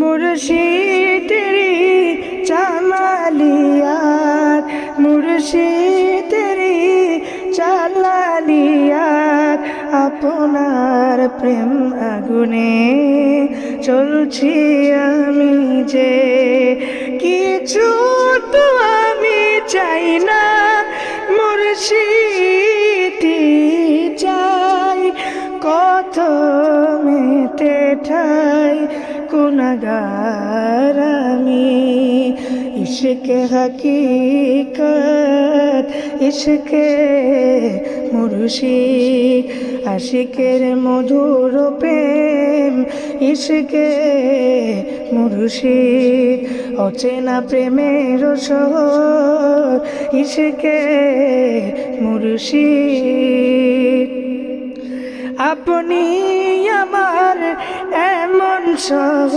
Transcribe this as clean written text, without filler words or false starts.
মুর্শিদ তেরি জামালিয়াত, মুর্শিদ তেরি জালালিয়াত, আপনার প্রেম আগুনে চলছি আমি যে, কিছু তো আমি চাই না, মুর্শিদি চাই, কত মেতে ঠাই গুনাহগার আমি। ইশকে হকীকত, ইশকে মুর্শিদ, আশিকের মধুর প্রেম, ইশকে মুর্শিদ, অচেনা প্রেমের শহর, ইশকে মুর্শিদ। আপনি আমার এমন সহ